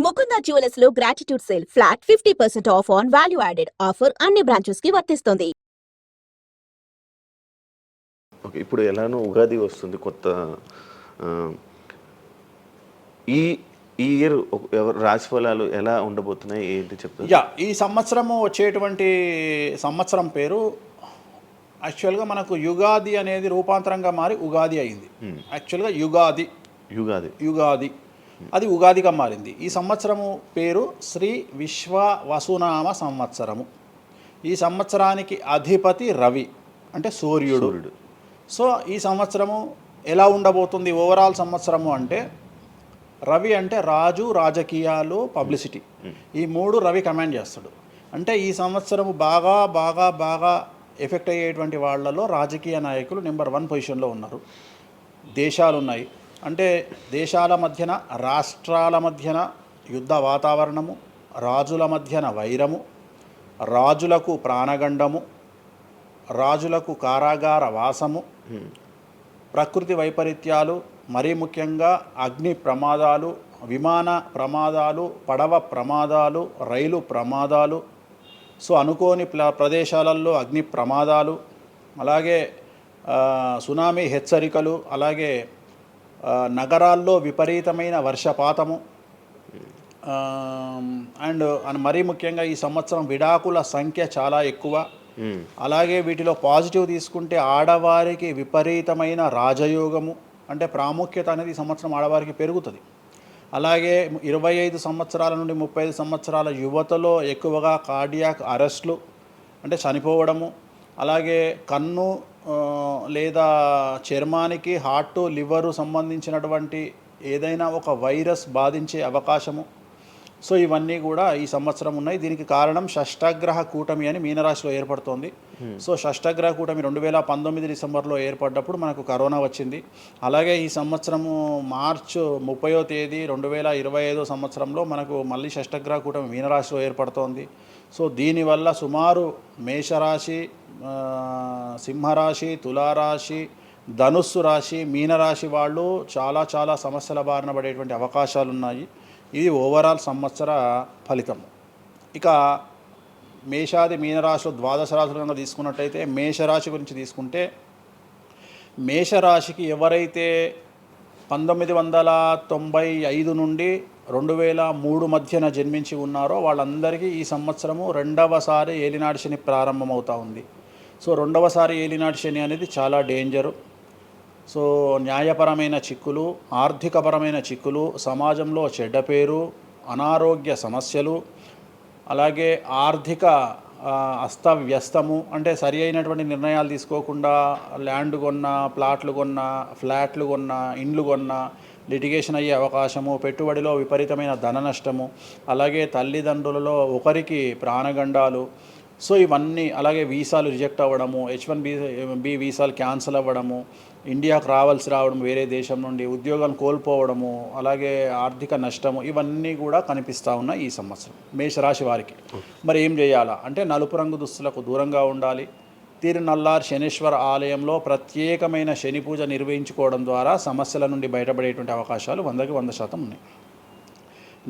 Mukunda jewellers లో gratitude sale flat 50% of on value added offer అన్ని branches కి వర్తిస్తుంది. ఓకే. ఇప్పుడు ఎలానో ఉగాది వస్తుంది కొత్త. ఆహ్, ఈ ఈ ఇయర్ ఎవరి రాశి ఫలాలు ఎలా ఉండబోతున్నాయి? ఏంటి చెప్తారా? ఈ సంవత్సరము వచ్చేటువంటి సంవత్సరం పేరు యాక్చువల్గా మనకు యుగాది అనేది రూపాంతరంగా మారి ఉగాది అయింది. యాక్చువల్గా యుగాది యుగాది యుగాది అది ఉగాదిగా మారింది. ఈ సంవత్సరము పేరు శ్రీ విశ్వ వసునామ సంవత్సరము. ఈ సంవత్సరానికి అధిపతి రవి అంటే సూర్యుడు. సో ఈ సంవత్సరము ఎలా ఉండబోతుంది ఓవరాల్ సంవత్సరము అంటే, రవి అంటే రాజు, రాజకీయాలు, పబ్లిసిటీ, ఈ మూడు రవి కమాండ్ చేస్తాడు. అంటే ఈ సంవత్సరము బాగా బాగా బాగా ఎఫెక్ట్ అయ్యేటువంటి వాళ్ళలో రాజకీయ నాయకులు నెంబర్ 1 పొజిషన్లో ఉన్నారు. దేశాలు ఉన్నాయి. అంటే దేశాల మధ్యన, రాష్ట్రాల మధ్యన యుద్ధ వాతావరణము, రాజుల మధ్యన వైరము, రాజులకు ప్రాణగండము, రాజులకు కారాగార వాసము, ప్రకృతి వైపరీత్యాలు, మరీ ముఖ్యంగా అగ్ని ప్రమాదాలు, విమాన ప్రమాదాలు, పడవ ప్రమాదాలు, రైలు ప్రమాదాలు, సో అనుకోని ప్రదేశాలలో అగ్ని ప్రమాదాలు, అలాగే సునామీ హెచ్చరికలు, అలాగే నగరాల్లో విపరీతమైన వర్షపాతము, అండ్ మరీ ముఖ్యంగా ఈ సంవత్సరం విడాకుల సంఖ్య చాలా ఎక్కువ. అలాగే వీటిలో పాజిటివ్ తీసుకుంటే ఆడవారికి విపరీతమైన రాజయోగము, అంటే ప్రాముఖ్యత అనేది ఈ సంవత్సరం ఆడవారికి పెరుగుతుంది. అలాగే 25 సంవత్సరాల నుండి 35 సంవత్సరాల యువతలో ఎక్కువగా కార్డియాక్ అరెస్ట్లు అంటే చనిపోవడము, అలాగే కన్ను లేదా చర్మానికి హార్ట్, లివరు సంబంధించినటువంటి ఏదైనా ఒక వైరస్ బాధించే అవకాశము. సో ఇవన్నీ కూడా ఈ సంవత్సరం ఉన్నాయి. దీనికి కారణం షష్టగ్రహ కూటమి అని మీనరాశిలో ఏర్పడుతోంది. సో షష్టగ్రహ కూటమి 2019 డిసెంబర్లో ఏర్పడ్డప్పుడు మనకు కరోనా వచ్చింది. అలాగే ఈ సంవత్సరము మార్చ్ 30వ తేదీ 2025 సంవత్సరంలో మనకు మళ్ళీ షష్టగ్రహ కూటమి మీనరాశిలో ఏర్పడుతోంది. సో దీనివల్ల సుమారు మేషరాశి, సింహరాశి, తులారాశి, ధనుస్సు రాశి, మీనరాశి వాళ్ళు చాలా చాలా సమస్యల బారిన పడేటువంటి అవకాశాలు ఉన్నాయి. ఇది ఓవరాల్ సంవత్సర ఫలితము. ఇక మేషాది మీనరాశిలో ద్వాదశ రాశులు కనుక తీసుకున్నట్టయితే, మేషరాశి గురించి తీసుకుంటే, మేషరాశికి ఎవరైతే 1995 నుండి 2003 మధ్యన జన్మించి ఉన్నారో వాళ్ళందరికీ ఈ సంవత్సరము రెండవసారి ఏలినాటి శని ప్రారంభమవుతూ ఉంది. సో రెండవసారి ఏలినాటి శని అనేది చాలా డేంజరు. సో న్యాయపరమైన చిక్కులు, ఆర్థికపరమైన చిక్కులు, సమాజంలో చెడ్డ పేరు, అనారోగ్య సమస్యలు, అలాగే ఆర్థిక అస్తవ్యస్తము, అంటే సరి అయినటువంటి నిర్ణయాలు తీసుకోకుండా ల్యాండ్ కొన్నా, ప్లాట్లు కొన్నా, ఫ్లాట్లు కొన్నా, ఇండ్లు కొన్నా లిటిగేషన్ అయ్యే అవకాశము, పెట్టుబడిలో విపరీతమైన ధన నష్టము, అలాగే తల్లిదండ్రులలో ఒకరికి ప్రాణగండాలు. సో ఇవన్నీ, అలాగే వీసాలు రిజెక్ట్ అవ్వడము, H1B వీసాలు క్యాన్సిల్ అవ్వడము, ఇండియాకు రావడం వేరే దేశం నుండి, ఉద్యోగాలు కోల్పోవడము, అలాగే ఆర్థిక నష్టము, ఇవన్నీ కూడా కనిపిస్తూ ఉన్నాయి ఈ సంవత్సరం మేషరాశి వారికి. మరి ఏం చేయాలా అంటే, నలుపు రంగు దుస్తులకు దూరంగా ఉండాలి. తిరునల్లార్ శనీశ్వర ఆలయంలో ప్రత్యేకమైన శని పూజ నిర్వహించుకోవడం ద్వారా సమస్యల నుండి బయటపడేటువంటి అవకాశాలు 100కి 100% ఉన్నాయి.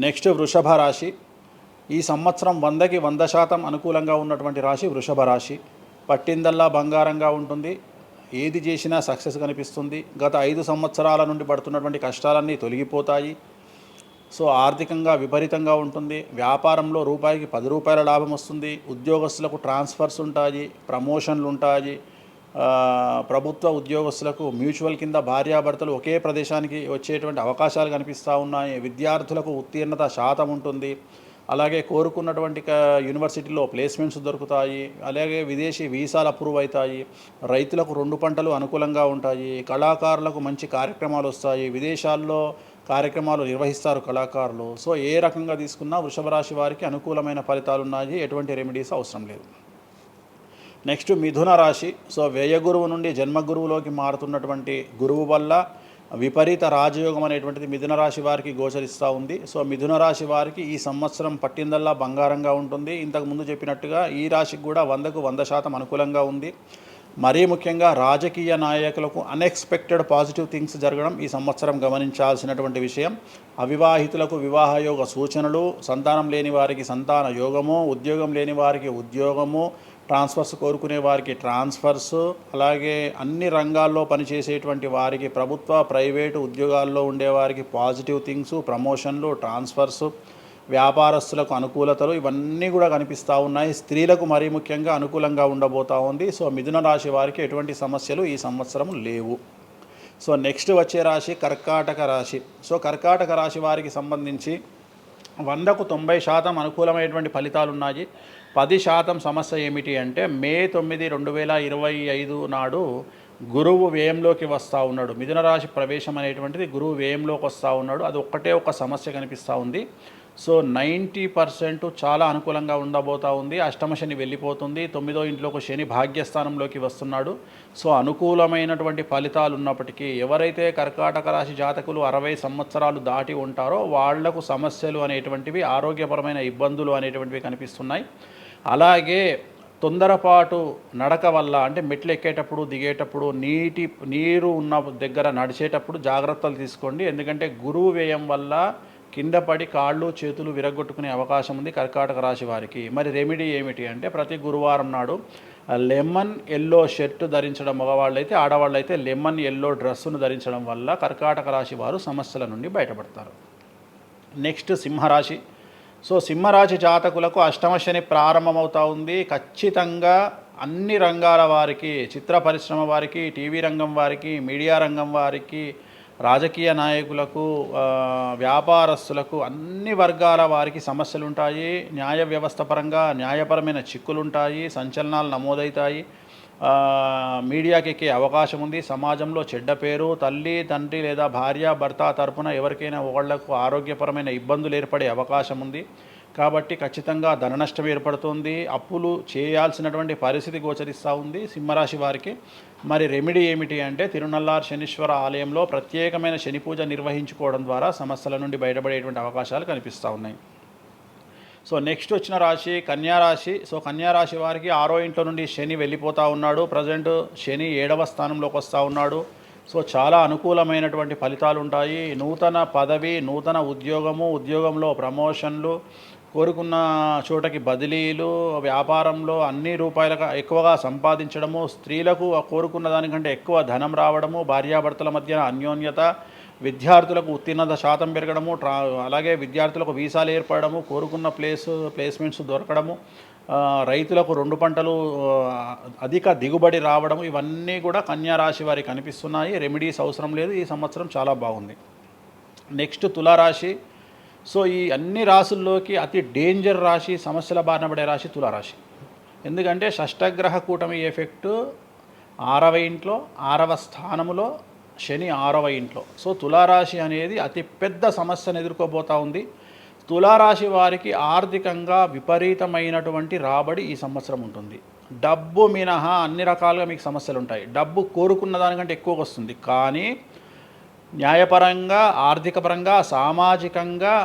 నెక్స్ట్ వృషభ రాశి. ఈ సంవత్సరం 100కి 100% అనుకూలంగా ఉన్నటువంటి రాశి వృషభ రాశి. పట్టిందల్లా బంగారంగా ఉంటుంది. ఏది చేసినా సక్సెస్ కనిపిస్తుంది. గత 5 సంవత్సరాల నుండి పడుతున్నటువంటి కష్టాలన్నీ తొలగిపోతాయి. సో ఆర్థికంగా విపరీతంగా ఉంటుంది. వ్యాపారంలో రూపాయికి 10 రూపాయల లాభం వస్తుంది. ఉద్యోగస్తులకు ట్రాన్స్ఫర్స్ ఉంటాయి, ప్రమోషన్లు ఉంటాయి. ప్రభుత్వ ఉద్యోగస్తులకు మ్యూచువల్ కింద భార్యాభర్తలు ఒకే ప్రదేశానికి వచ్చేటువంటి అవకాశాలు కనిపిస్తూ ఉన్నాయి. విద్యార్థులకు ఉత్తీర్ణత శాతం ఉంటుంది. అలాగే కోరుకున్నటువంటి యూనివర్సిటీలో ప్లేస్మెంట్స్ దొరుకుతాయి. అలాగే విదేశీ వీసాలు అప్రూవ్ అవుతాయి. రైతులకు 2 పంటలు అనుకూలంగా ఉంటాయి. కళాకారులకు మంచి కార్యక్రమాలు వస్తాయి. విదేశాల్లో కార్యక్రమాలు నిర్వహిస్తారు కళాకారులు. సో ఏ రకంగా తీసుకున్నా వృషభ రాశి వారికి అనుకూలమైన ఫలితాలు ఉన్నాయి. ఎటువంటి రెమెడీస్ అవసరం లేదు. నెక్స్ట్ మిథున రాశి. సో వ్యయగురువు నుండి జన్మగురువులోకి మారుతున్నటువంటి గురువు వల్ల విపరీత రాజయోగం అనేటువంటిది మిథున రాశి వారికి గోచరిస్తూ ఉంది. సో మిథున రాశి వారికి ఈ సంవత్సరం పట్టిందల్లా బంగారంగా ఉంటుంది. ఇంతకుముందు చెప్పినట్టుగా ఈ రాశికి కూడా 100కు 100% అనుకూలంగా ఉంది. మరీ ముఖ్యంగా రాజకీయ నాయకులకు అన్ఎక్స్పెక్టెడ్ పాజిటివ్ థింగ్స్ జరగడం ఈ సంవత్సరం గమనించాల్సినటువంటి విషయం. అవివాహితులకు వివాహయోగ సూచనలు, సంతానం లేని వారికి సంతాన యోగము, ఉద్యోగం లేని వారికి ఉద్యోగము, ట్రాన్స్ఫర్స్ కోరుకునే వారికి ట్రాన్స్ఫర్స్, అలాగే అన్ని రంగాల్లో పనిచేసేటువంటి వారికి ప్రభుత్వ ప్రైవేటు ఉద్యోగాల్లో ఉండేవారికి పాజిటివ్ థింగ్స్, ప్రమోషన్లు, ట్రాన్స్ఫర్స్, వ్యాపారస్తులకు అనుకూలతలు ఇవన్నీ కూడా కనిపిస్తూ ఉన్నాయి. స్త్రీలకు మరీ ముఖ్యంగా అనుకూలంగా ఉండబోతూ ఉంది. సో మిథున రాశి వారికి ఎటువంటి సమస్యలు ఈ సంవత్సరం లేవు. సో నెక్స్ట్ వచ్చే రాశి కర్కాటక రాశి. సో కర్కాటక రాశి వారికి సంబంధించి 100కు 90% అనుకూలమైనటువంటి ఫలితాలు ఉన్నాయి. 10% సమస్య ఏమిటి అంటే మే 9, 2025 నాడు గురువు వ్యయంలోకి వస్తూ ఉన్నాడు. మిథున రాశి ప్రవేశం అనేటువంటిది గురువు వ్యయంలోకి వస్తూ ఉన్నాడు. అది ఒక సమస్య కనిపిస్తూ ఉంది. సో 90% చాలా అనుకూలంగా ఉండబోతూ ఉంది. అష్టమ శని వెళ్ళిపోతుంది. 9వ ఇంట్లోకి శని భాగ్యస్థానంలోకి వస్తున్నాడు. సో అనుకూలమైనటువంటి ఫలితాలు ఉన్నప్పటికీ ఎవరైతే కర్కాటక రాశి జాతకులు 60 సంవత్సరాలు దాటి ఉంటారో వాళ్లకు సమస్యలు అనేటువంటివి, ఆరోగ్యపరమైన ఇబ్బందులు అనేటువంటివి కనిపిస్తున్నాయి. అలాగే తొందరపాటు నడక వల్ల, అంటే మెట్లు ఎక్కేటప్పుడు దిగేటప్పుడు నీరు ఉన్న దగ్గర నడిచేటప్పుడు జాగ్రత్తలు తీసుకోండి. ఎందుకంటే గురువు వ్యయం వల్ల కింద పడి కాళ్ళు చేతులు విరగొట్టుకునే అవకాశం ఉంది కర్కాటక రాశి వారికి. మరి రెమెడీ ఏమిటి అంటే ప్రతి గురువారం నాడు లెమన్ ఎల్లో షర్ట్ ధరించడం మగవాళ్ళైతే, ఆడవాళ్ళైతే లెమన్ ఎల్లో డ్రెస్సును ధరించడం వల్ల కర్కాటక రాశి వారు సమస్యల నుండి బయటపడతారు. నెక్స్ట్ సింహరాశి. సో సింహరాశి జాతకులకు అష్టమ శని ప్రారంభమవుతూ ఉంది. ఖచ్చితంగా అన్ని రంగాల వారికి, చిత్ర పరిశ్రమ వారికి, టీవీ రంగం వారికి, మీడియా రంగం వారికి, రాజకీయ నాయకులకు, వ్యాపారస్తులకు, అన్ని వర్గాల వారికి సమస్యలు ఉంటాయి. న్యాయ వ్యవస్థ పరంగా న్యాయపరమైన చిక్కులుంటాయి, సంచలనాలు నమోదవుతాయి. మీడియాకి ఎక్కే అవకాశం ఉంది. సమాజంలో చెడ్డ పేరు, తల్లి తండ్రి లేదా భార్య భర్త తరపున ఎవరికైనా వాళ్లకు ఆరోగ్యపరమైన ఇబ్బందులు ఏర్పడే అవకాశం ఉంది. కాబట్టి ఖచ్చితంగా ధన నష్టం ఏర్పడుతుంది. అప్పులు చేయాల్సినటువంటి పరిస్థితి గోచరిస్తూ ఉంది సింహరాశి వారికి. మరి రెమెడీ ఏమిటి అంటే తిరునల్లార్ శనీశ్వర ఆలయంలో ప్రత్యేకమైన శని పూజ నిర్వహించుకోవడం ద్వారా సమస్యల నుండి బయటపడేటువంటి అవకాశాలు కనిపిస్తూ ఉన్నాయి. సో నెక్స్ట్ వచ్చిన రాశి కన్యారాశి. సో కన్యారాశి వారికి 6వ ఇంట్లో నుండి శని వెళ్ళిపోతూ ఉన్నాడు. ప్రజెంట్ శని 7వ స్థానంలోకి వస్తూ ఉన్నాడు. సో చాలా అనుకూలమైనటువంటి ఫలితాలు ఉంటాయి. నూతన పదవి, నూతన ఉద్యోగంలో ప్రమోషన్లు, కోరుకున్న చోటకి బదిలీలు, వ్యాపారంలో అన్ని రూపాయలకు ఎక్కువగా సంపాదించడము, స్త్రీలకు కోరుకున్న దానికంటే ఎక్కువ ధనం రావడము, భార్యాభర్తల మధ్య అన్యోన్యత, విద్యార్థులకు ఉత్తీర్ణత శాతం పెరగడము, అలాగే విద్యార్థులకు వీసాలు ఏర్పడము, కోరుకున్న ప్లేస్మెంట్స్ దొరకడము, రైతులకు 2 పంటలు అధిక దిగుబడి రావడము, ఇవన్నీ కూడా కన్యా రాశి వారికి కనిపిస్తున్నాయి. రెమెడీస్ అవసరం లేదు. ఈ సంవత్సరం చాలా బాగుంది. నెక్స్ట్ తులారాశి. సో ఈ అన్ని రాశుల్లోకి అతి డేంజర్ రాశి, సమస్యల బారిన పడే రాశి తులారాశి. ఎందుకంటే షష్టగ్రహ కూటమి ఎఫెక్టు 6వ ఇంట్లో, 6వ స్థానములో శని 6వ ఇంట్లో. సో తులారాశి అనేది అతి పెద్ద సమస్యను ఎదుర్కోబోతూ ఉంది. తులారాశి వారికి ఆర్థికంగా విపరీతమైనటువంటి రాబడి ఈ సంవత్సరం ఉంటుంది. డబ్బు మినహా అన్ని రకాలుగా మీకు సమస్యలు ఉంటాయి. డబ్బు కోరుకున్న దానికంటే ఎక్కువగా వస్తుంది, కానీ న్యాయపరంగా, ఆర్థిక పరంగా, సామాజికంగా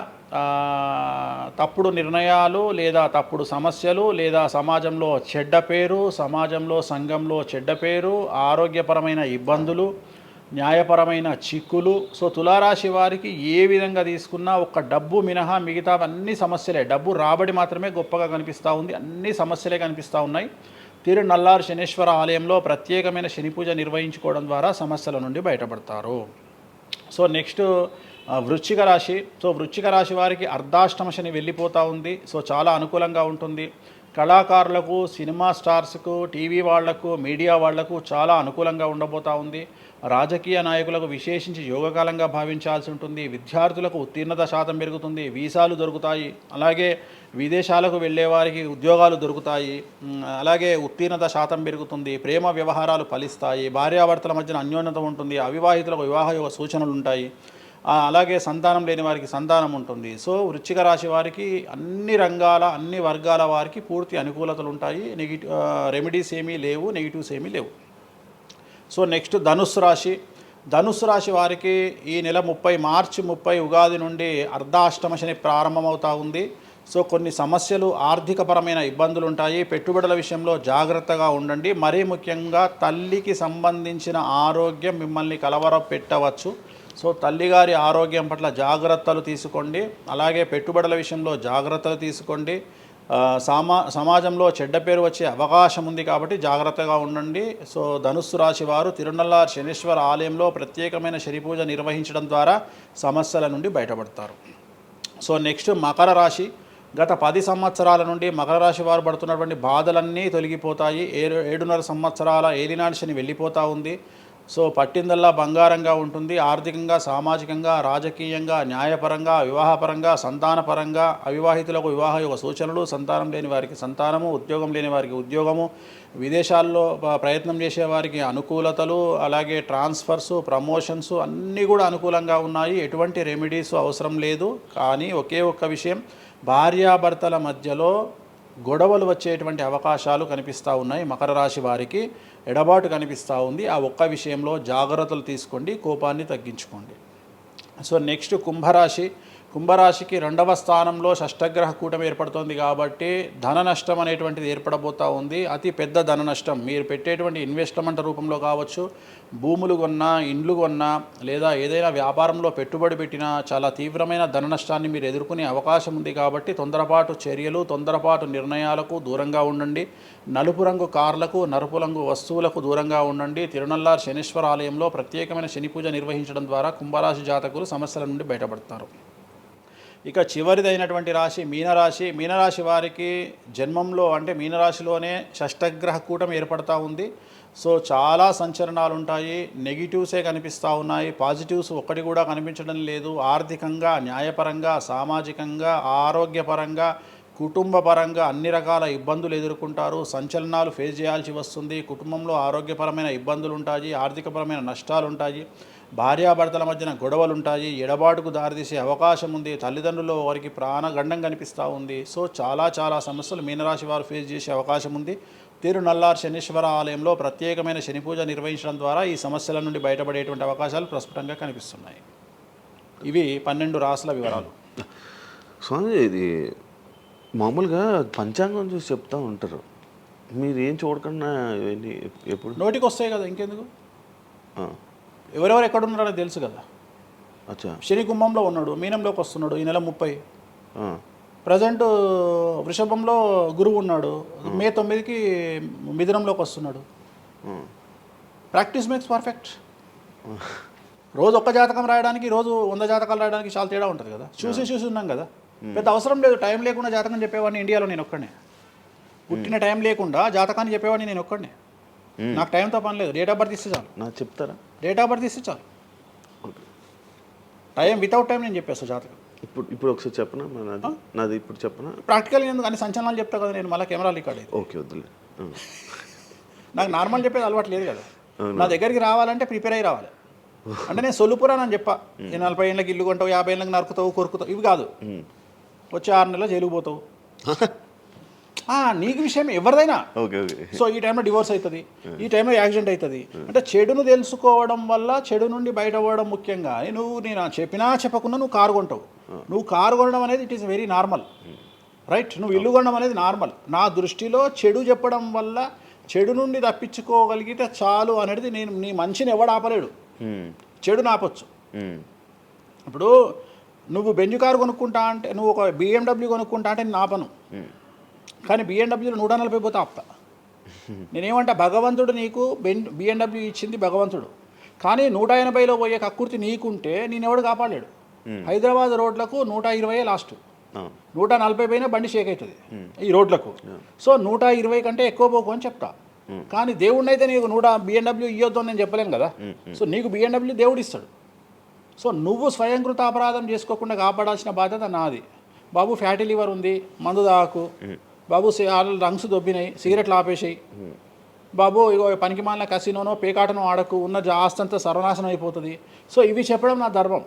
తప్పుడు నిర్ణయాలు లేదా తప్పుడు సమస్యలు లేదా సమాజంలో చెడ్డ పేరు, సమాజంలో సంఘంలో చెడ్డ పేరు, ఆరోగ్యపరమైన ఇబ్బందులు, న్యాయపరమైన చిక్కులు. సో తులారాశి వారికి ఏ విధంగా తీసుకున్నా ఒక్క డబ్బు మినహా మిగతా అన్ని సమస్యలే. డబ్బు రాబడి మాత్రమే గొప్పగా కనిపిస్తూ ఉంది, అన్ని సమస్యలే కనిపిస్తూ ఉన్నాయి. తిరునల్లార్ శనీశ్వర ఆలయంలో ప్రత్యేకమైన శని పూజ నిర్వహించుకోవడం ద్వారా సమస్యల నుండి బయటపడతారు. సో నెక్స్ట్ వృశ్చిక రాశి. సో వృశ్చిక రాశి వారికి అర్ధాష్టమ శని వెళ్ళిపోతూ ఉంది. సో చాలా అనుకూలంగా ఉంటుంది. కళాకారులకు, సినిమా స్టార్స్కు, టీవీ వాళ్లకు, మీడియా వాళ్లకు చాలా అనుకూలంగా ఉండబోతూ ఉంది. రాజకీయ నాయకులకు విశేషించి యోగకాలంగా భావించాల్సి ఉంటుంది. విద్యార్థులకు ఉత్తీర్ణత శాతం పెరుగుతుంది, వీసాలు దొరుకుతాయి. అలాగే విదేశాలకు వెళ్ళే వారికి ఉద్యోగాలు దొరుకుతాయి. అలాగే ఉత్తీర్ణత శాతం పెరుగుతుంది. ప్రేమ వ్యవహారాలు ఫలిస్తాయి. భార్యాభర్తల మధ్యన అన్యోన్యత ఉంటుంది. అవివాహితులకు వివాహ సూచనలు ఉంటాయి. అలాగే సంతానం లేని వారికి సంతానం ఉంటుంది. సో వృశ్చిక రాశి వారికి అన్ని రంగాల, అన్ని వర్గాల వారికి పూర్తి అనుకూలతలు ఉంటాయి. రెమెడీస్ ఏమీ లేవు, నెగిటివ్స్ ఏమీ లేవు. సో నెక్స్ట్ ధనుస్సు రాశి. ధనుస్సు రాశి వారికి ఈ నెల మార్చి 30 ఉగాది నుండి అర్ధాష్టమ శని ప్రారంభమవుతూ ఉంది. సో కొన్ని సమస్యలు, ఆర్థికపరమైన ఇబ్బందులు ఉంటాయి. పెట్టుబడుల విషయంలో జాగ్రత్తగా ఉండండి. మరీ ముఖ్యంగా తల్లికి సంబంధించిన ఆరోగ్యం మిమ్మల్ని కలవరపెట్టవచ్చు. సో తల్లిగారి ఆరోగ్యం పట్ల జాగ్రత్తలు తీసుకోండి. అలాగే పెట్టుబడుల విషయంలో జాగ్రత్తలు తీసుకోండి. సమాజంలో చెడ్డ పేరు వచ్చే అవకాశం ఉంది కాబట్టి జాగ్రత్తగా ఉండండి. సో ధనుస్సు రాశి వారు తిరునల్లార్ శనీశ్వర ఆలయంలో ప్రత్యేకమైన శని పూజ నిర్వహించడం ద్వారా సమస్యల నుండి బయటపడతారు. సో నెక్స్ట్ మకర రాశి. గత 10 సంవత్సరాల నుండి మకర రాశి వారు పడుతున్నటువంటి బాధలన్నీ తొలగిపోతాయి. 7.5 సంవత్సరాల ఏలినాటి శని వెళ్ళిపోతూ ఉంది. సో పట్టిందల్లా బంగారంగా ఉంటుంది. ఆర్థికంగా, సామాజికంగా, రాజకీయంగా, న్యాయపరంగా, వివాహపరంగా, సంతానపరంగా, అవివాహితులకు వివాహ యోగ సూచనలు, సంతానం లేని వారికి సంతానము, ఉద్యోగం లేని వారికి ఉద్యోగము, విదేశాల్లో ప్రయత్నం చేసే వారికి అనుకూలతలు, అలాగే ట్రాన్స్ఫర్సు, ప్రమోషన్స్ అన్నీ కూడా అనుకూలంగా ఉన్నాయి. ఎటువంటి రెమెడీస్ అవసరం లేదు. కానీ ఒకే ఒక్క విషయం, భార్యాభర్తల మధ్యలో గొడవలు వచ్చేటువంటి అవకాశాలు కనిపిస్తూ ఉన్నాయి. మకర రాశి వారికి ఎడబాటు కనిపిస్తూ ఉంది. ఆ ఒక్క విషయంలో జాగ్రత్తలు తీసుకోండి, కోపాన్ని తగ్గించుకోండి. సో నెక్స్ట్ కుంభరాశి. కుంభరాశికి 2వ స్థానంలో షష్టగ్రహ కూటమి ఏర్పడుతుంది కాబట్టి ధన నష్టం అనేటువంటిది ఏర్పడబోతూ ఉంది. అతి పెద్ద ధన నష్టం మీరు పెట్టేటువంటి ఇన్వెస్ట్మెంట్ రూపంలో కావచ్చు, భూములు కొన్నా, ఇండ్లు కొన్నా, లేదా ఏదైనా వ్యాపారంలో పెట్టుబడి పెట్టినా చాలా తీవ్రమైన ధన నష్టాన్ని మీరు ఎదుర్కొనే అవకాశం ఉంది. కాబట్టి తొందరపాటు చర్యలు, తొందరపాటు నిర్ణయాలకు దూరంగా ఉండండి. నలుపు రంగు కార్లకు, నలుపు రంగు వస్తువులకు దూరంగా ఉండండి. తిరునల్లార్ శనీశ్వర ఆలయంలో ప్రత్యేకమైన శని పూజ నిర్వహించడం ద్వారా కుంభరాశి జాతకులు సమస్యల నుండి బయటపడతారు. ఇక చివరిదైనటువంటి రాశి మీనరాశి. మీనరాశి వారికి జన్మంలో అంటే మీనరాశిలోనే షష్టగ్రహ కూటమి ఏర్పడతా ఉంది. సో చాలా సంచలనాలు ఉంటాయి. నెగిటివ్సే కనిపిస్తూ ఉన్నాయి, పాజిటివ్స్ ఒక్కటి కూడా కనిపించడం లేదు. ఆర్థికంగా, న్యాయపరంగా, సామాజికంగా, ఆరోగ్యపరంగా, కుటుంబపరంగా అన్ని రకాల ఇబ్బందులు ఎదుర్కొంటారు. సంచలనాలు ఫేస్ చేయాల్సి వస్తుంది. కుటుంబంలో ఆరోగ్యపరమైన ఇబ్బందులు ఉంటాయి, ఆర్థికపరమైన నష్టాలు ఉంటాయి, భార్యాభర్తల మధ్యన గొడవలు ఉంటాయి, ఎడబాటుకు దారితీసే అవకాశం ఉంది. తల్లిదండ్రుల్లో వారికి ప్రాణగండం కనిపిస్తూ ఉంది. సో చాలా సమస్యలు మీనరాశి వారు ఫేస్ చేసే అవకాశం ఉంది. తిరునల్లార్ శనీశ్వర ఆలయంలో ప్రత్యేకమైన శని పూజ నిర్వహించడం ద్వారా ఈ సమస్యల నుండి బయటపడేటువంటి అవకాశాలు ప్రస్ఫుటంగా కనిపిస్తున్నాయి. ఇవి 12 రాశుల వివరాలు. స్వామి, ఇది మామూలుగా పంచాంగం చూసి చెప్తా ఉంటారు, మీరు ఏం చూడకుండా ఇవన్నీ ఎప్పుడు నోటికి వస్తాయి కదా, ఇంకెందుకు? ఎవరెవరు ఎక్కడున్నారో తెలుసు కదా. అచ్చా. శని కుంభంలో ఉన్నాడు, మీనంలోకి వస్తున్నాడు ఈ నెల 30. ప్రజెంట్ వృషభంలో గురువు ఉన్నాడు, మే 9కి మిథునంలోకి వస్తున్నాడు. Practice makes perfect. రోజు ఒక్క జాతకం రాయడానికి, రోజు 100 జాతకాలు రాయడానికి చాలా తేడా ఉంటుంది కదా. చూసి ఉన్నాం కదా, పెద్ద అవసరం లేదు. టైం లేకుండా జాతకం చెప్పేవాడిని ఇండియాలో నేను ఒక్కడే. పుట్టిన టైం లేకుండా జాతకాన్ని చెప్పేవాడిని నేను ఒక్కడే. నాకు టైంతో పని లేదు, డేట్ ఆఫ్ బర్త్ ఇస్తే చాలు. నాకు చెప్తారా? డేట్ ఆఫ్ బర్త్ ఇస్తే చాలు. టైం వితౌట్ టైం నేను చెప్పేస్తాను జాతకం. ఇప్పుడు ఒకసారి చెప్పనా? నాది ఇప్పుడు చెప్పనా? ప్రాక్టికల్ ఎందుకు అన్ని సంచలనాలు చెప్తా కదా నేను, మళ్ళీ కెమెరా రికార్డ్ అయితే. ఓకే, వద్దులే. నాకు నార్మల్ చెప్పేది అలవాటు లేదు కదా. నా దగ్గరికి రావాలంటే ప్రిపేర్ అయ్యి రావాలి. అంటే నేను సొల్లుపురానని చెప్పా, 40 ఏళ్ళకి ఇల్లు కొంటావు, 50 ఏళ్ళకి నరుకుతావు, కొరుకుతావు, ఇవి కాదు. వచ్చి 6 నెలలు జైలుకు పోతావు. నీకు విషయం ఎవరిదైనా. సో ఈ టైంలో డివోర్స్ అవుతుంది, ఈ టైంలో యాక్సిడెంట్ అవుతుంది. అంటే చెడును తెలుసుకోవడం వల్ల చెడు నుండి బయటపడడం ముఖ్యంగా. నేను చెప్పినా చెప్పకుండా నువ్వు కారు కొంటావు. నువ్వు కారు కొనడం అనేది it is very normal, right? నువ్వు ఇల్లు కొనడం అనేది నార్మల్. నా దృష్టిలో చెడు చెప్పడం వల్ల చెడు నుండి తప్పించుకోగలిగితే చాలు అనేది. నేను నీ మంచిని ఎవడు ఆపలేడు, చెడు ఆపొచ్చు. ఇప్పుడు నువ్వు బెంజ్ కారు కొనుక్కుంటా అంటే, నువ్వు ఒక BMW కొనుక్కుంటా అంటే నేను ఆపను. కానీ BMW 140 పోతే ఆపుతా. నేనేమంటా, భగవంతుడు నీకు BMW ఇచ్చింది భగవంతుడు, కానీ 180లో పోయే కక్కుర్తి నీకుంటే నేను ఎవడు కాపాడలేడు. హైదరాబాద్ రోడ్లకు 120 లాస్ట్, 140 పైన బండి షేక్ అవుతుంది ఈ రోడ్లకు. సో 120 కంటే ఎక్కువ పోకు అని చెప్తా. కానీ దేవుడిని అయితే నీకు BMW ఇవ్వద్దు అని నేను చెప్పలేను కదా. సో నీకు BMW దేవుడు ఇస్తాడు. సో నువ్వు స్వయంకృత అపరాధం చేసుకోకుండా కాపాడాల్సిన బాధ్యత నాది. బాబు ఫ్యాటీ లివర్ ఉంది, మందు దాకు. బాబు రంగ్స్ దొబ్బినాయి, సిగరెట్లు ఆపేసాయి. బాబు ఇగో పనికి మాలిన కసినోనో పేకాటనో ఆడకు, ఉన్న ఆస్తంతా సర్వనాశనం అయిపోతుంది. సో ఇవి చెప్పడం నా ధర్మం.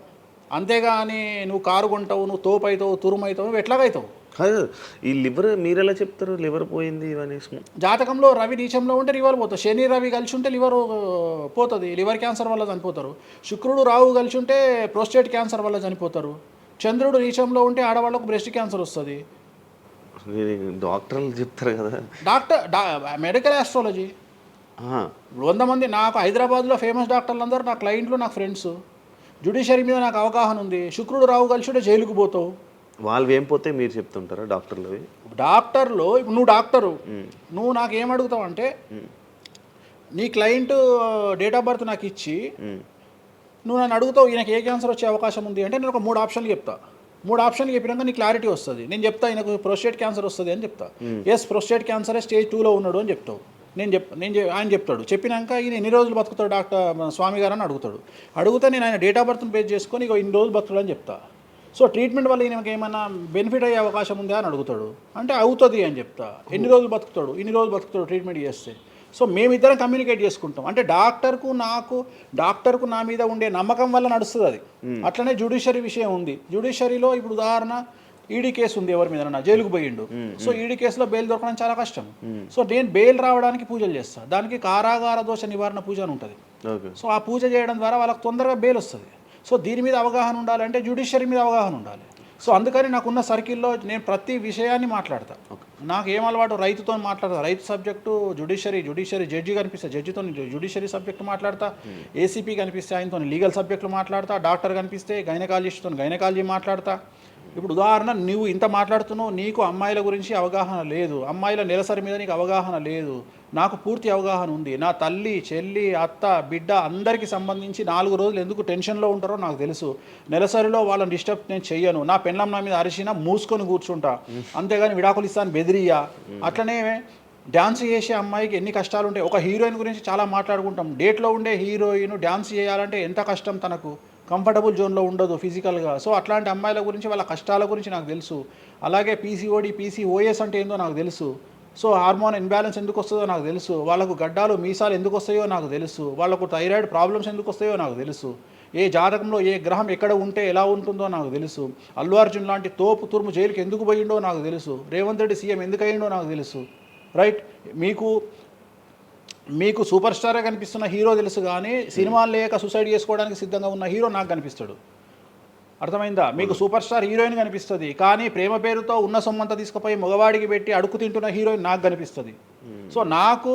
అంతేగాని నువ్వు కారు కొంటావు, నువ్వు తోపైతావు, తురుమైతావు, నువ్వు ఎట్లాగైతావు. కాదు, ఈ లివర్ మీరు ఎలా చెప్తారు లివర్ పోయింది ఇవన్నీ? జాతకంలో రవి నీచంలో ఉంటే లివర్ పోతుంది, శని రవి కలిసి ఉంటే లివర్ పోతుంది, లివర్ క్యాన్సర్ వల్ల చనిపోతారు. శుక్రుడు రాహు కలిసి ఉంటే ప్రోస్టేట్ క్యాన్సర్ వల్ల చనిపోతారు. చంద్రుడు నీచంలో ఉంటే ఆడవాళ్ళకు బ్రెస్ట్ క్యాన్సర్ వస్తుంది. డాక్టర్లు చెప్తారు కదా. మెడికల్ ఆస్ట్రాలజీ ఆహా. 100 మంది నాకు హైదరాబాద్లో ఫేమస్ డాక్టర్లు అందరూ నా క్లయింట్లు, నాకు ఫ్రెండ్స్. జ్యుడిషియరీ మీద నాకు అవగాహన ఉంది. శుక్రుడు రావు కలిసి జైలుకు పోతావు. వాళ్ళు ఏం పోతే మీరు చెప్తుంటారా డాక్టర్లు? డాక్టర్లు ఇప్పుడు నువ్వు డాక్టరు, నువ్వు నాకు ఏం అడుగుతావు అంటే నీ క్లయింట్ డేట్ ఆఫ్ బర్త్ నాకు ఇచ్చి నువ్వు నన్ను అడుగుతావు ఈయనకి ఏ క్యాన్సర్ వచ్చే అవకాశం ఉంది అంటే నేను ఒక 3 ఆప్షన్లు చెప్తా. 3 ఆప్షన్లు చెప్పినాక నీ క్లారిటీ వస్తుంది. నేను చెప్తా ఈయనకు ప్రోస్టేట్ క్యాన్సర్ వస్తుంది అని చెప్తా. ఎస్ ప్రోస్టేట్ క్యాన్సరే స్టేజ్ 2లో ఉన్నాడు అని చెప్తావు. ఆయన చెప్తాడు. చెప్పినాక ఈయన ఎన్ని రోజులు బతుకుతాడు డాక్టర్ స్వామి గారు అని అడుగుతాడు. అడిగితే నేను ఆయన డేట్ ఆఫ్ బర్త్ని బేస్ చేసుకొని ఇక ఇన్ని రోజులు బతుకుతాడు అని చెప్తా. సో ట్రీట్మెంట్ వల్ల ఈయనకి ఏమైనా బెనిఫిట్ అయ్యే అవకాశం ఉందా అని అడుగుతాడు. అంటే అవుతుంది అని చెప్తా. ఎన్ని రోజులు బతుకుతాడు, ఇన్ని రోజులు బతుకుతాడు ట్రీట్మెంట్ చేస్తే. సో మేమిద్దరం కమ్యూనికేట్ చేసుకుంటాం. అంటే డాక్టర్కు నా మీద ఉండే నమ్మకం వల్ల నడుస్తుంది అది. అట్లనే జ్యుడిషియరీ విషయం ఉంది. జ్యుడిషియరీలో ఇప్పుడు ఉదాహరణ ఈడీ కేసు ఉంది, ఎవరి మీద జైలుకు పోయిండు. సో ఈడీ కేసులో బెయిల్ దొరకడం చాలా కష్టం. సో నేను బెయిల్ రావడానికి పూజలు చేస్తాను. దానికి కారాగార దోష నివారణ పూజ అని ఉంటుంది. సో ఆ పూజ చేయడం ద్వారా వాళ్ళకి తొందరగా బెయిల్ వస్తుంది. సో దీని మీద అవగాహన ఉండాలంటే జ్యుడిషియరీ మీద అవగాహన ఉండాలి. సో అందుకని నాకున్న సర్కిల్లో నేను ప్రతి విషయాన్ని మాట్లాడతా. నాకు ఏం అలవాటు, రైతుతో మాట్లాడతా. రైతు సబ్జెక్టు జుడిషియరీ జడ్జి కనిపిస్తే జడ్జితో జుడిషియరీ సబ్జెక్టు మాట్లాడతా. ఏసీపీ కనిపిస్తే ఆయనతో లీగల్ సబ్జెక్టులు మాట్లాడతా. డాక్టర్ కనిపిస్తే గైనకాలజిస్ట్తో గైనకాలజీ మాట్లాడతా. ఇప్పుడు ఉదాహరణ నువ్వు ఇంత మాట్లాడుతున్నావు, నీకు అమ్మాయిల గురించి అవగాహన లేదు, అమ్మాయిల నెలసరి మీద నీకు అవగాహన లేదు. నాకు పూర్తి అవగాహన ఉంది. నా తల్లి, చెల్లి, అత్త, బిడ్డ అందరికీ సంబంధించి 4 రోజులు ఎందుకు టెన్షన్లో ఉంటారో నాకు తెలుసు. నెలసరిలో వాళ్ళని డిస్టర్బ్ నేను చెయ్యను. నా పెళ్ళం నా మీద అరిచినా మూసుకొని కూర్చుంటా, అంతేగాని విడాకులు ఇస్తాను బెదిరియా. అట్లనే డ్యాన్స్ చేసే అమ్మాయికి ఎన్ని కష్టాలు ఉంటాయి. ఒక హీరోయిన్ గురించి చాలా మాట్లాడుకుంటాం. డేట్లో ఉండే హీరోయిన్ డ్యాన్స్ చేయాలంటే ఎంత కష్టం, తనకు కంఫర్టబుల్ జోన్లో ఉండదు ఫిజికల్గా. సో అట్లాంటి అమ్మాయిల గురించి, వాళ్ళ కష్టాల గురించి నాకు తెలుసు. అలాగే పీసీఓడి, పీసీఓఎస్ అంటే ఏందో నాకు తెలుసు. సో హార్మోన్ ఇన్బ్యాలెన్స్ ఎందుకు వస్తుందో నాకు తెలుసు. వాళ్ళకు గడ్డాలు మీసాలు ఎందుకు వస్తాయో నాకు తెలుసు. వాళ్ళకు థైరాయిడ్ ప్రాబ్లమ్స్ ఎందుకు వస్తాయో నాకు తెలుసు. ఏ జాతకంలో ఏ గ్రహం ఎక్కడ ఉంటే ఎలా ఉంటుందో నాకు తెలుసు. అల్లు అర్జున్ లాంటి తోపు తురుము జైలుకి ఎందుకు పోయిండో నాకు తెలుసు. రేవంత్ రెడ్డి సీఎం ఎందుకు అయ్యిండో నాకు తెలుసు. రైట్, మీకు సూపర్ స్టారే కనిపిస్తున్న హీరో తెలుసు, కానీ సినిమాలు లేక సూసైడ్ చేసుకోవడానికి సిద్ధంగా ఉన్న హీరో నాకు కనిపిస్తాడు. అర్థమైందా? మీకు సూపర్ స్టార్ హీరోయిన్ కనిపిస్తుంది, కానీ ప్రేమ పేరుతో ఉన్న సొమ్మంతా తీసుకుపోయి మగవాడికి పెట్టి అడుగు తింటున్న హీరోయిన్ నాకు కనిపిస్తుంది. సో నాకు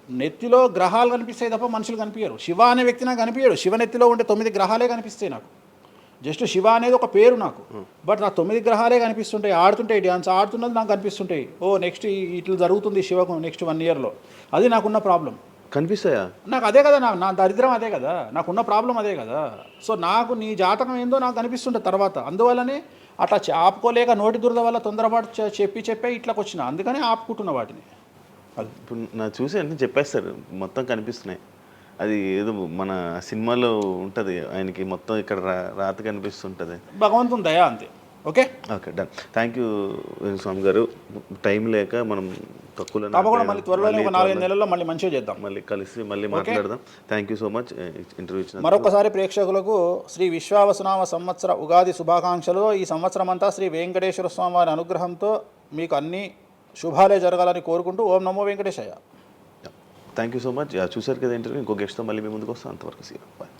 నెత్తిలో గ్రహాలు కనిపిస్తాయి తప్ప మనుషులు కనిపించరు. శివ అనే వ్యక్తి నాకు కనిపించడు. శివ నెత్తిలో ఉండే 9 గ్రహాలే కనిపిస్తాయి నాకు. జస్ట్ శివ అనేది ఒక పేరు నాకు, బట్ నా 9 గ్రహాలే కనిపిస్తుంటాయి. ఆడుతుంటాయి, డ్యాన్స్ ఆడుతున్నది నాకు కనిపిస్తుంటాయి. నెక్స్ట్ ఇట్లా జరుగుతుంది శివకు నెక్స్ట్ 1 ఇయర్లో. అది నాకున్న ప్రాబ్లం. కనిపిస్తాయా? నాకు అదే కదా, నా దరిద్రం అదే కదా, నాకున్న ప్రాబ్లం అదే కదా. సో నాకు నీ జాతకం ఏందో నాకు కనిపిస్తుంటుంది తర్వాత. అందువల్లనే అట్లా ఆపుకోలేక నోటి దురద వల్ల తొందరపాటు చెప్పే ఇట్లాకి వచ్చిన. అందుకనే ఆపుకుంటున్న వాటిని. ఇప్పుడు నా చూసి అన్నీ చెప్పేస్తారు, మొత్తం కనిపిస్తున్నాయి. అది ఏదో మన సినిమాలో ఉంటుంది, ఆయనకి మొత్తం ఇక్కడ రాత కనిపిస్తుంటుంది. భగవంతుని దయ అంతే. Okay done. థ్యాంక్ యూ స్వామి గారు. టైం లేక మనం తక్కువ తప్పకుండా మళ్ళీ త్వరలో ఒక 4-5 నెలల్లో మళ్ళీ మంచిగా చేద్దాం, మళ్ళీ కలిసి మళ్ళీ మాట్లాడదాం. Thank you so much interview ఇచ్చిన. మరొకసారి ప్రేక్షకులకు శ్రీ విశ్వావసునామ సంవత్సర ఉగాది శుభాకాంక్షలు. ఈ సంవత్సరం అంతా శ్రీ వెంకటేశ్వర స్వామి వారి అనుగ్రహంతో మీకు అన్ని శుభాలే జరగాలని కోరుకుంటూ ఓం నమో Venkateshayya. Thank you so much. చూసారు కదా ఇంటర్వ్యూ. ఇంకో గెస్ట్తో మళ్ళీ మీ ముందుకు వస్తాం. అంతవరకు సీ. బాయ్.